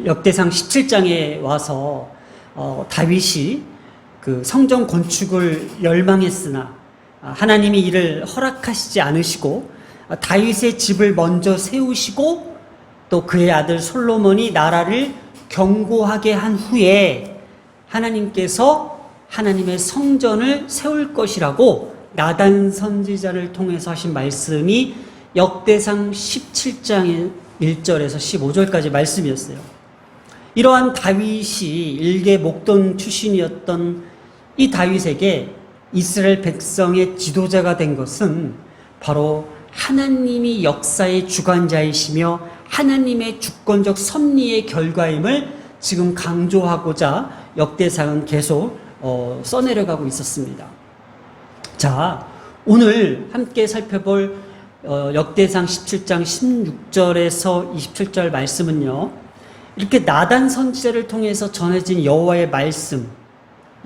역대상 17장에 와서 다윗이 그 성전 건축을 열망했으나 하나님이 이를 허락하시지 않으시고 다윗의 집을 먼저 세우시고 또 그의 아들 솔로몬이 나라를 견고하게 한 후에 하나님께서 하나님의 성전을 세울 것이라고 나단 선지자를 통해서 하신 말씀이 역대상 17장의 1절에서 15절까지 말씀이었어요. 이러한 다윗이 일개 목동 출신이었던 이 다윗에게 이스라엘 백성의 지도자가 된 것은 바로 하나님이 역사의 주관자이시며 하나님의 주권적 섭리의 결과임을 지금 강조하고자 역대상은 계속 써내려가고 있었습니다. 자, 오늘 함께 살펴볼 역대상 17장 16절에서 27절 말씀은요, 이렇게 나단 선지자를 통해서 전해진 여호와의 말씀,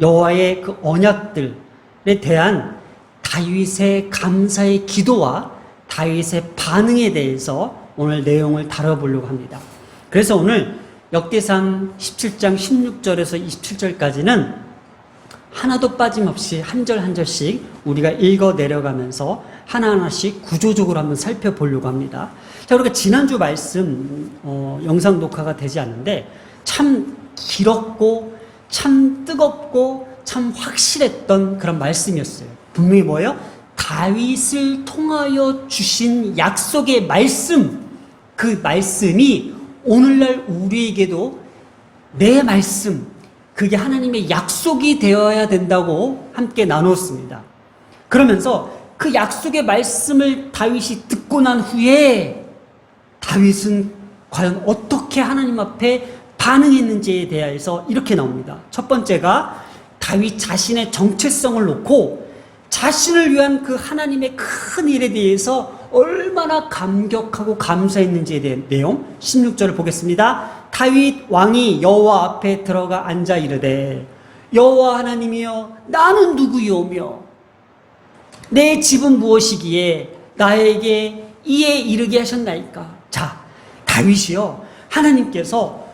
여호와의 그 언약들에 대한 다윗의 감사의 기도와 다윗의 반응에 대해서 오늘 내용을 다뤄보려고 합니다. 그래서 오늘 역대상 17장 16절에서 27절까지는 하나도 빠짐없이 한 절 한 절씩 우리가 읽어 내려가면서 하나하나씩 구조적으로 한번 살펴보려고 합니다. 자, 우리가 지난주 말씀 영상 녹화가 되지 않는데 참 길었고 참 뜨겁고 참 확실했던 그런 말씀이었어요. 분명히 뭐예요? 다윗을 통하여 주신 약속의 말씀, 그 말씀이 오늘날 우리에게도 내 말씀, 그게 하나님의 약속이 되어야 된다고 함께 나눴습니다. 그러면서 그 약속의 말씀을 다윗이 듣고 난 후에 다윗은 과연 어떻게 하나님 앞에 반응했는지에 대해서 이렇게 나옵니다. 첫 번째가 다윗 자신의 정체성을 놓고 자신을 위한 그 하나님의 큰 일에 대해서 얼마나 감격하고 감사했는지에 대한 내용 16절을 보겠습니다. 다윗 왕이 여호와 앞에 들어가 앉아 이르되 여호와 하나님이여 나는 누구이오며 내 집은 무엇이기에 나에게 이에 이르게 하셨나이까. 자, 다윗이요, 하나님께서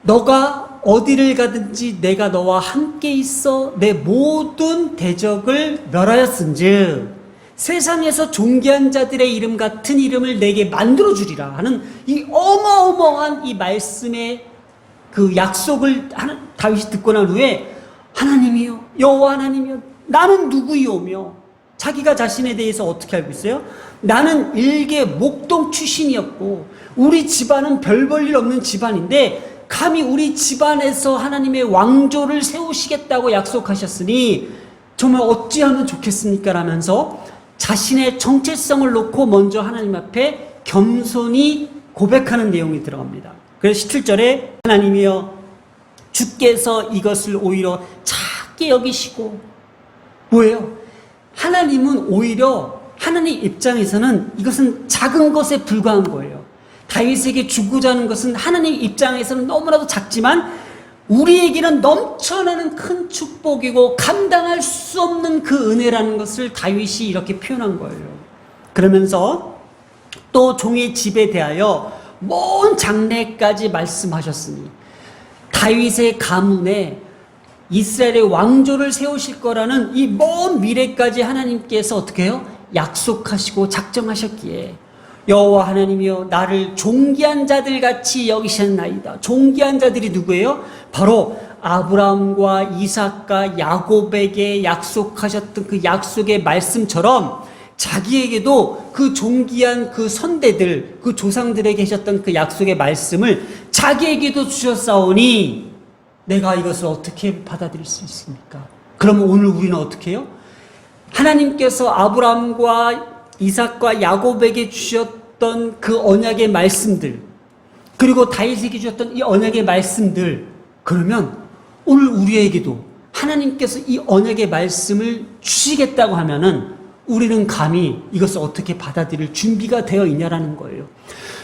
너가 어디를 가든지 내가 너와 함께 있어 내 모든 대적을 멸하였은즉 세상에서 존귀한 자들의 이름 같은 이름을 내게 만들어 주리라 하는 이 어마어마한 이 말씀의 그 약속을 다윗이 듣고 난 후에 하나님이요, 여호와 하나님이요, 나는 누구이오며, 자기가 자신에 대해서 어떻게 알고 있어요? 나는 일개 목동 출신이었고 우리 집안은 별 볼 일 없는 집안인데 감히 우리 집안에서 하나님의 왕조를 세우시겠다고 약속하셨으니 정말 어찌하면 좋겠습니까? 라면서 자신의 정체성을 놓고 먼저 하나님 앞에 겸손히 고백하는 내용이 들어갑니다. 그래서 17절에 하나님이여 주께서 이것을 오히려 작게 여기시고, 뭐예요? 하나님은 오히려 하나님 입장에서는 이것은 작은 것에 불과한 거예요. 다윗에게 주고자 하는 것은 하나님 입장에서는 너무나도 작지만 우리에게는 넘쳐나는 큰 축복이고 감당할 수 없는 그 은혜라는 것을 다윗이 이렇게 표현한 거예요. 그러면서 또 종의 집에 대하여 먼 장래까지 말씀하셨으니 다윗의 가문에 이스라엘의 왕조를 세우실 거라는 이 먼 미래까지 하나님께서 어떻게 해요? 약속하시고 작정하셨기에 여호와 하나님이여 나를 존귀한 자들 같이 여기셨나이다. 존귀한 자들이 누구예요? 바로 아브라함과 이삭과 야곱에게 약속하셨던 그 약속의 말씀처럼 자기에게도 그 존귀한 그 선대들, 그 조상들에게 하셨던 그 약속의 말씀을 자기에게도 주셨사오니 내가 이것을 어떻게 받아들일 수 있습니까? 그러면 오늘 우리는 어떻게 해요? 하나님께서 아브라함과 이삭과 야곱에게 주셨던 그 언약의 말씀들, 그리고 다윗에게 주셨던 이 언약의 말씀들, 그러면 오늘 우리에게도 하나님께서 이 언약의 말씀을 주시겠다고 하면은 우리는 감히 이것을 어떻게 받아들일 준비가 되어 있냐라는 거예요.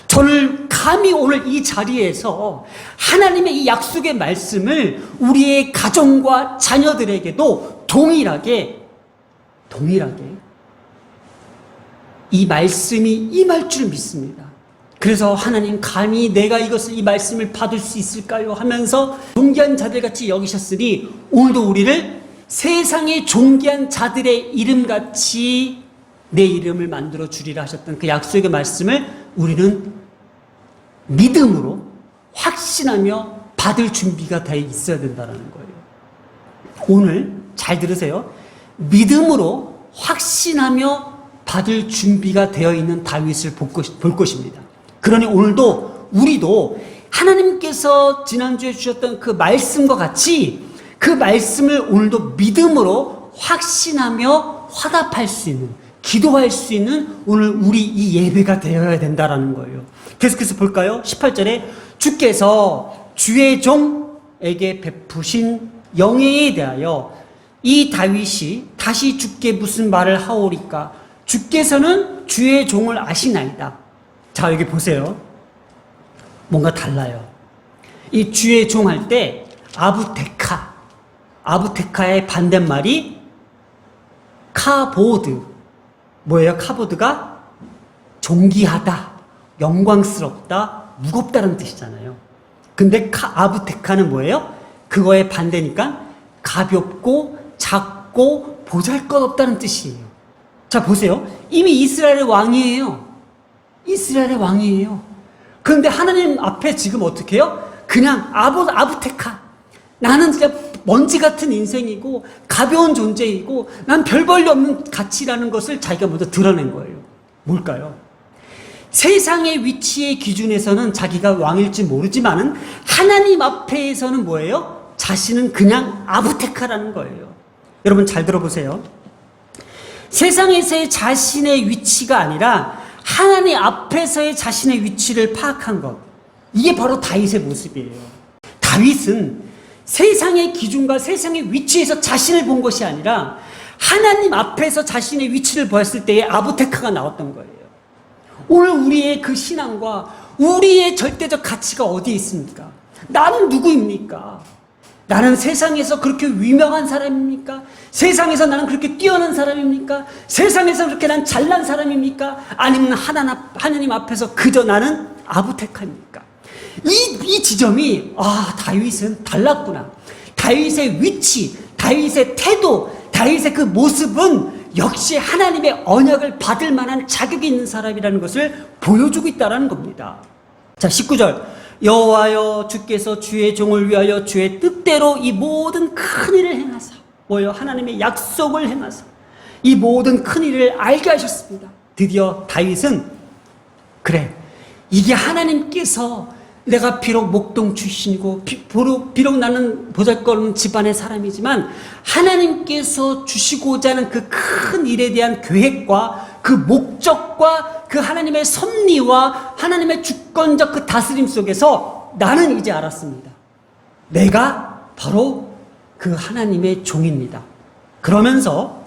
저는 감히 오늘 이 자리에서 하나님의 이 약속의 말씀을 우리의 가정과 자녀들에게도 동일하게 이 말씀이 임할 줄 믿습니다. 그래서 하나님 감히 내가 이 말씀을 받을 수 있을까요? 하면서 존귀한 자들같이 여기셨으니 오늘도 우리를 세상의 존귀한 자들의 이름같이 내 이름을 만들어 주리라 하셨던 그 약속의 말씀을 우리는 믿음으로 확신하며 받을 준비가 돼 있어야 된다는 거예요. 오늘 잘 들으세요. 믿음으로 확신하며 받을 준비가 되어 있는 다윗을 볼 것입니다. 그러니 오늘도 우리도 하나님께서 지난주에 주셨던 그 말씀과 같이 그 말씀을 오늘도 믿음으로 확신하며 화답할 수 있는, 기도할 수 있는 오늘 우리 이 예배가 되어야 된다는 거예요. 계속해서 볼까요? 18절에 주께서 주의 종에게 베푸신 영예에 대하여 이 다윗이 다시 주께 무슨 말을 하오리까? 주께서는 주의 종을 아시나이다. 자, 여기 보세요. 뭔가 달라요. 이 주의 종 할 때 아부테카의 반대말이 카보드. 뭐예요? 카보드가 존귀하다, 영광스럽다, 무겁다는 뜻이잖아요. 근데 아부테카는 뭐예요? 그거의 반대니까 가볍고 작고 보잘것없다는 뜻이에요. 자, 보세요. 이미 이스라엘의 왕이에요. 이스라엘의 왕이에요. 그런데 하나님 앞에 지금 어떻게 해요? 그냥 아부테카. 나는 진짜 먼지 같은 인생이고 가벼운 존재이고 난 별 볼일 없는 가치라는 것을 자기가 먼저 드러낸 거예요. 뭘까요? 세상의 위치의 기준에서는 자기가 왕일지 모르지만은 하나님 앞에서는 뭐예요? 자신은 그냥 아부테카라는 거예요. 여러분 잘 들어보세요. 세상에서의 자신의 위치가 아니라 하나님 앞에서의 자신의 위치를 파악한 것. 이게 바로 다윗의 모습이에요. 다윗은 세상의 기준과 세상의 위치에서 자신을 본 것이 아니라 하나님 앞에서 자신의 위치를 보았을 때의 아부테카가 나왔던 거예요. 오늘 우리의 그 신앙과 우리의 절대적 가치가 어디에 있습니까? 나는 누구입니까? 나는 세상에서 그렇게 유명한 사람입니까? 세상에서 나는 그렇게 뛰어난 사람입니까? 세상에서 그렇게 난 잘난 사람입니까? 아니면 하나님 앞에서 그저 나는 아부테카입니까? 이 지점이 다윗은 달랐구나. 다윗의 위치, 다윗의 태도, 다윗의 그 모습은 역시 하나님의 언약을 받을 만한 자격이 있는 사람이라는 것을 보여주고 있다는 겁니다. 자, 19절. 여호와여 주께서 주의 종을 위하여 주의 뜻대로 이 모든 큰 일을 행하사. 뭐요? 하나님의 약속을 행하사. 이 모든 큰 일을 알게 하셨습니다. 드디어 다윗은 그래, 이게 하나님께서 내가 비록 목동 출신이고 비록 나는 보잘것없는 집안의 사람이지만 하나님께서 주시고자 하는 그 큰 일에 대한 계획과 그 목적과 그 하나님의 섭리와 하나님의 주권적 그 다스림 속에서 나는 이제 알았습니다. 내가 바로 그 하나님의 종입니다. 그러면서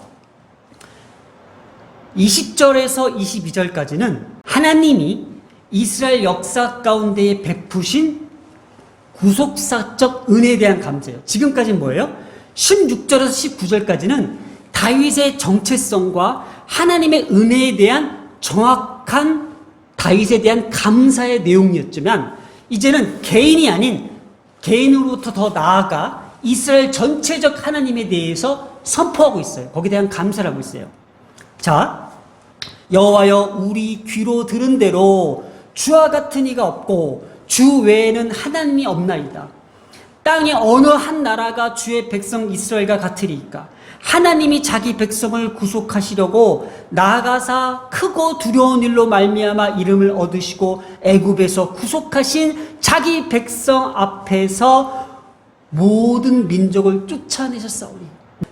20절에서 22절까지는 하나님이 이스라엘 역사 가운데에 베푸신 구속사적 은혜에 대한 감사예요. 지금까지는 뭐예요? 16절에서 19절까지는 다윗의 정체성과 하나님의 은혜에 대한 정확한 다윗에 대한 감사의 내용이었지만 이제는 개인이 아닌 개인으로부터 더 나아가 이스라엘 전체적 하나님에 대해서 선포하고 있어요. 거기에 대한 감사를 하고 있어요. 자, 여호와여 우리 귀로 들은 대로 주와 같은 이가 없고 주 외에는 하나님이 없나이다. 땅의 어느 한 나라가 주의 백성 이스라엘과 같으리이까. 하나님이 자기 백성을 구속하시려고 나아가사 크고 두려운 일로 말미암아 이름을 얻으시고 애굽에서 구속하신 자기 백성 앞에서 모든 민족을 쫓아내셨사오니.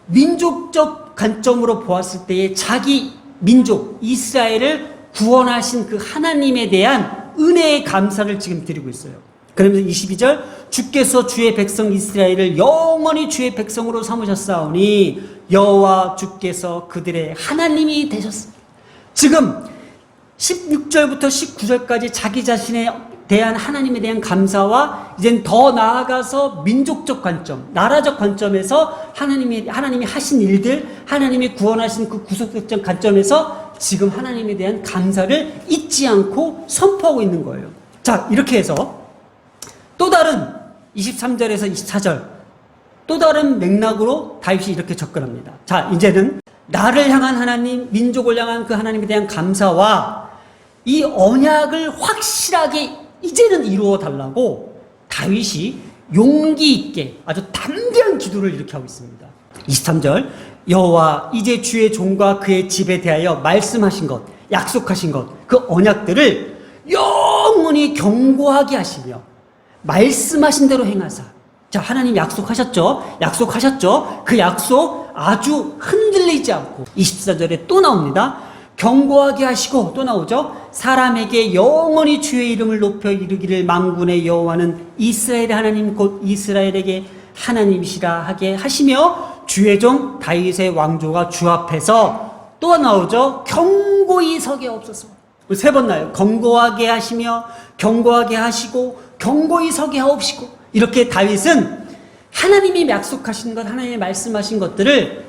민족적 관점으로 보았을 때의 자기 민족 이스라엘을 구원하신 그 하나님에 대한 은혜의 감사를 지금 드리고 있어요. 그러면서 22절 주께서 주의 백성 이스라엘을 영원히 주의 백성으로 삼으셨사오니 여호와 주께서 그들의 하나님이 되셨습니다. 지금 16절부터 19절까지 자기 자신에 대한 하나님에 대한 감사와 이젠 더 나아가서 민족적 관점, 나라적 관점에서 하나님이 하신 일들, 하나님이 구원하신 그 구속적 관점에서 지금 하나님에 대한 감사를 잊지 않고 선포하고 있는 거예요. 자, 이렇게 해서 또 다른 23절에서 24절 또 다른 맥락으로 다윗이 이렇게 접근합니다. 자, 이제는 나를 향한 하나님, 민족을 향한 그 하나님에 대한 감사와 이 언약을 확실하게 이제는 이루어 달라고 다윗이 용기 있게 아주 담대한 기도를 이렇게 하고 있습니다. 23절 여호와 이제 주의 종과 그의 집에 대하여 말씀하신 것, 약속하신 것, 그 언약들을 영원히 경고하게 하시며 말씀하신 대로 행하사. 자, 하나님 약속하셨죠? 약속하셨죠? 그 약속 아주 흔들리지 않고 24절에 또 나옵니다. 경고하게 하시고 또 나오죠. 사람에게 영원히 주의 이름을 높여 이르기를 만군의 여호와는 이스라엘의 하나님 곧 이스라엘에게 하나님이시라 하게 하시며 주의 종 다윗의 왕조가 주 앞에서 또 나오죠. 경고히 서게 없소서. 세 번 나요. 경고하게 하시며 경고하게 하시고 경고히 서게 하옵시고. 이렇게 다윗은 하나님이 약속하신 것, 하나님이 말씀하신 것들을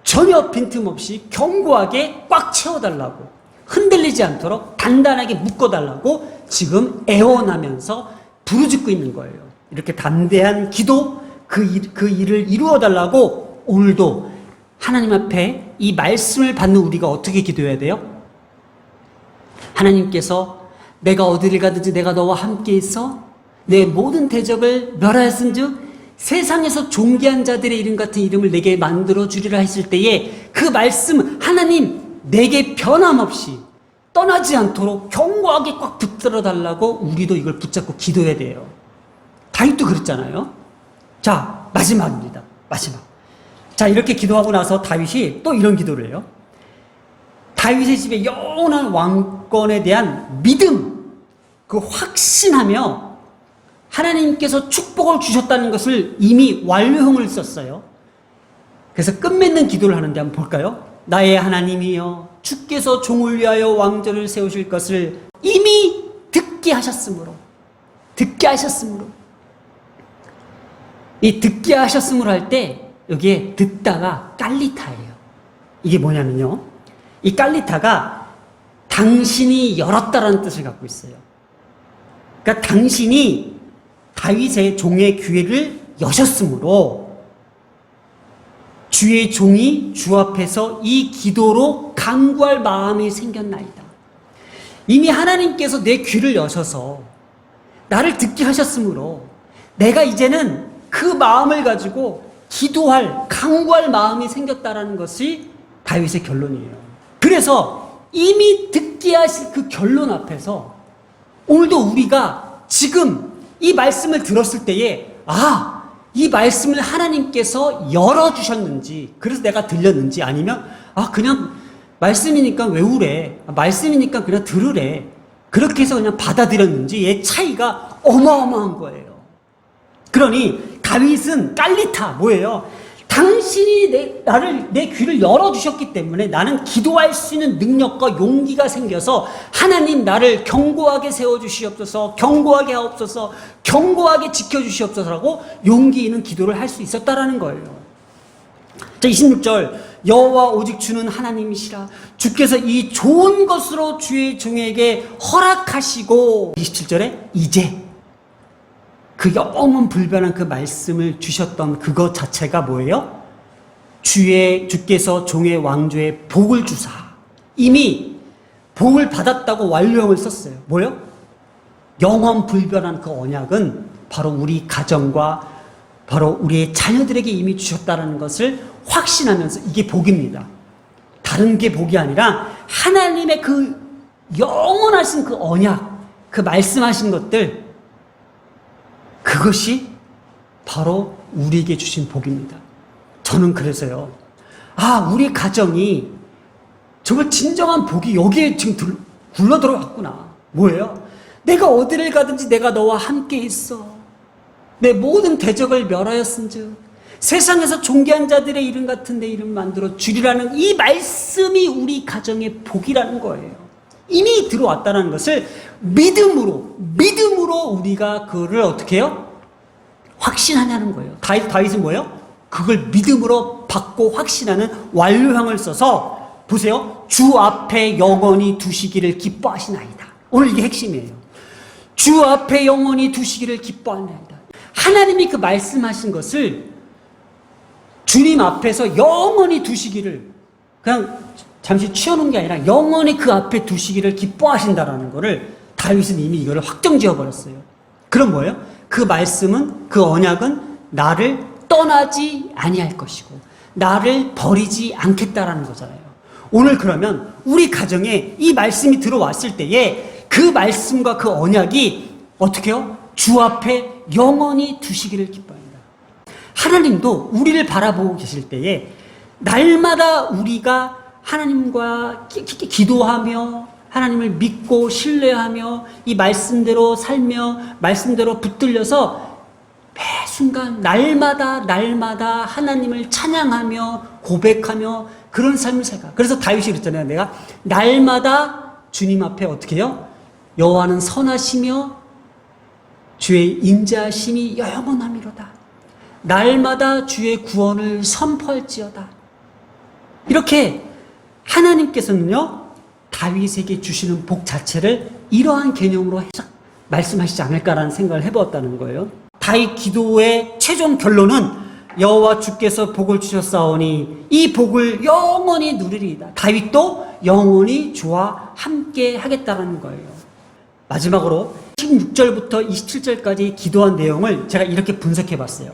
전혀 빈틈없이 견고하게 꽉 채워달라고, 흔들리지 않도록 단단하게 묶어달라고 지금 애원하면서 부르짖고 있는 거예요. 이렇게 담대한 기도, 그 일을 이루어달라고 오늘도 하나님 앞에 이 말씀을 받는 우리가 어떻게 기도해야 돼요? 하나님께서 내가 어디를 가든지 내가 너와 함께 있어 내 모든 대적을 멸하였은즉 세상에서 존귀한 자들의 이름 같은 이름을 내게 만들어 주리라 했을 때에 그 말씀 하나님 내게 변함없이 떠나지 않도록 견고하게 꽉 붙들어 달라고 우리도 이걸 붙잡고 기도해야 돼요. 다윗도 그랬잖아요. 자, 마지막입니다. 마지막. 자, 이렇게 기도하고 나서 다윗이 또 이런 기도를 해요. 다윗의 집에 영원한 왕권에 대한 믿음, 그 확신하며 하나님께서 축복을 주셨다는 것을 이미 완료형을 썼어요. 그래서 끝맺는 기도를 하는데 한번 볼까요? 나의 하나님이여 주께서 종을 위하여 왕조를 세우실 것을 이미 듣게 하셨으므로 이 듣게 하셨으므로 할 때 여기에 듣다가 깔리타예요. 이게 뭐냐면요, 이 깔리타가 당신이 열었다라는 뜻을 갖고 있어요. 그러니까 당신이 다윗의 종의 귀를 여셨으므로 주의 종이 주 앞에서 이 기도로 간구할 마음이 생겼나이다. 이미 하나님께서 내 귀를 여셔서 나를 듣게 하셨으므로 내가 이제는 그 마음을 가지고 기도할, 간구할 마음이 생겼다라는 것이 다윗의 결론이에요. 그래서 이미 듣게 하신 그 결론 앞에서 오늘도 우리가 지금 이 말씀을 들었을 때에 이 말씀을 하나님께서 열어주셨는지, 그래서 내가 들렸는지, 아니면 그냥 말씀이니까 외우래, 말씀이니까 그냥 들으래, 그렇게 해서 그냥 받아들였는지의 차이가 어마어마한 거예요. 그러니 다윗은 깔리타, 뭐예요? 당신이 내 귀를 열어주셨기 때문에 나는 기도할 수 있는 능력과 용기가 생겨서 하나님 나를 견고하게 세워주시옵소서, 견고하게 하옵소서, 견고하게 지켜주시옵소서라고 용기 있는 기도를 할 수 있었다라는 거예요. 자, 26절 여호와 오직 주는 하나님이시라 주께서 이 좋은 것으로 주의 종에게 허락하시고 27절에 이제 그 영원 불변한 그 말씀을 주셨던 그것 자체가 뭐예요? 주께서 종의 왕조에 복을 주사. 이미 복을 받았다고 완료형을 썼어요. 뭐요? 영원 불변한 그 언약은 바로 우리 가정과 바로 우리의 자녀들에게 이미 주셨다는 것을 확신하면서 이게 복입니다. 다른 게 복이 아니라 하나님의 그 영원하신 그 언약, 그 말씀하신 것들, 그것이 바로 우리에게 주신 복입니다. 저는 그래서요, 우리 가정이 정말 진정한 복이 여기에 지금 굴러 들어왔구나. 뭐예요? 내가 어디를 가든지 내가 너와 함께 있어. 내 모든 대적을 멸하였은즉 세상에서 존귀한 자들의 이름 같은 내 이름 만들어 주리라는 이 말씀이 우리 가정의 복이라는 거예요. 이미 들어왔다는 것을 믿음으로 우리가 그거를 어떻게 해요? 확신하냐는 거예요. 다윗은 뭐예요? 그걸 믿음으로 받고 확신하는 완료형을 써서 보세요. 주 앞에 영원히 두시기를 기뻐하시나이다. 오늘 이게 핵심이에요. 주 앞에 영원히 두시기를 기뻐하나이다. 하나님이 그 말씀하신 것을 주님 앞에서 영원히 두시기를, 그냥 잠시 치워놓은 게 아니라 영원히 그 앞에 두시기를 기뻐하신다라는 거를 다윗은 이미 이거를 확정지어 버렸어요. 그럼 뭐예요? 그 말씀은, 그 언약은 나를 떠나지 아니할 것이고 나를 버리지 않겠다라는 거잖아요. 오늘 그러면 우리 가정에 이 말씀이 들어왔을 때에 그 말씀과 그 언약이 어떻게 해요? 주 앞에 영원히 두시기를 기뻐합니다. 하나님도 우리를 바라보고 계실 때에 날마다 우리가 하나님과 기도하며 하나님을 믿고 신뢰하며 이 말씀대로 살며 말씀대로 붙들려서 매 순간 날마다 하나님을 찬양하며 고백하며 그런 삶을 살까. 그래서 다윗이 그랬잖아요. 내가 날마다 주님 앞에 어떻게 해요? 여호와는 선하시며 주의 인자하심이 영원하미로다. 날마다 주의 구원을 선포할지어다. 이렇게 하나님께서는요, 다윗에게 주시는 복 자체를 이러한 개념으로 말씀하시지 않을까라는 생각을 해보았다는 거예요. 다윗 기도의 최종 결론은 여호와 주께서 복을 주셨사오니 이 복을 영원히 누리리이다. 다윗도 영원히 주와 함께 하겠다는 거예요. 마지막으로 16절부터 27절까지 기도한 내용을 제가 이렇게 분석해 봤어요.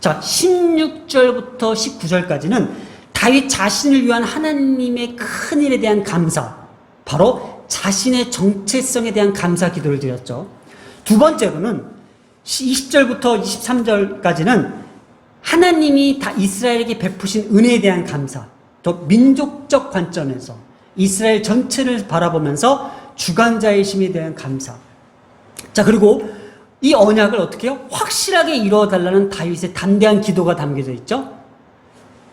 자, 16절부터 19절까지는 다윗 자신을 위한 하나님의 큰 일에 대한 감사, 바로 자신의 정체성에 대한 감사 기도를 드렸죠. 두 번째로는 20절부터 23절까지는 하나님이 다 이스라엘에게 베푸신 은혜에 대한 감사, 또 민족적 관점에서 이스라엘 전체를 바라보면서 주관자의심에 대한 감사. 자, 그리고 이 언약을 어떻게 해요? 확실하게 이루어달라는 다윗의 담대한 기도가 담겨져 있죠.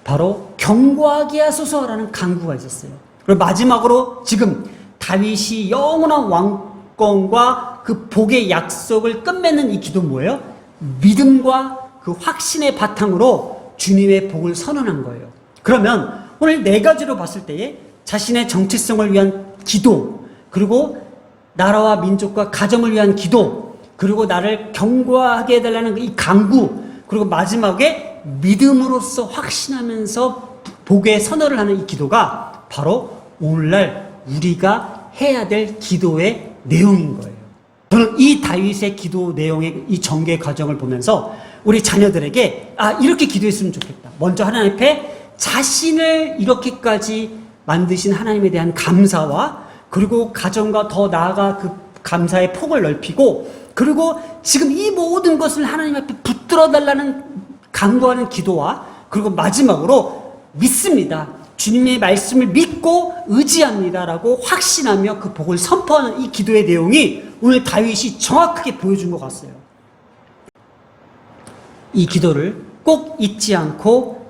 바로 경고하게 하소서라는 간구가 있었어요. 그리고 마지막으로 지금 다윗이 영원한 왕권과 그 복의 약속을 끝맺는 이 기도 뭐예요? 믿음과 그 확신의 바탕으로 주님의 복을 선언한 거예요. 그러면 오늘 네 가지로 봤을 때에 자신의 정체성을 위한 기도, 그리고 나라와 민족과 가정을 위한 기도, 그리고 나를 경고하게 해달라는 이 간구, 그리고 마지막에 믿음으로써 확신하면서 복의 선언을 하는 이 기도가 바로 오늘날 우리가 해야 될 기도의 내용인 거예요. 저는 이 다윗의 기도 내용의 이 전개 과정을 보면서 우리 자녀들에게 이렇게 기도했으면 좋겠다. 먼저 하나님 앞에 자신을 이렇게까지 만드신 하나님에 대한 감사와, 그리고 가정과 더 나아가 그 감사의 폭을 넓히고, 그리고 지금 이 모든 것을 하나님 앞에 붙들어 달라는 간구하는 기도와, 그리고 마지막으로 믿습니다. 주님의 말씀을 믿고 의지합니다라고 확신하며 그 복을 선포하는 이 기도의 내용이 오늘 다윗이 정확하게 보여준 것 같아요. 이 기도를 꼭 잊지 않고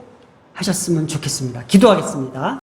하셨으면 좋겠습니다. 기도하겠습니다.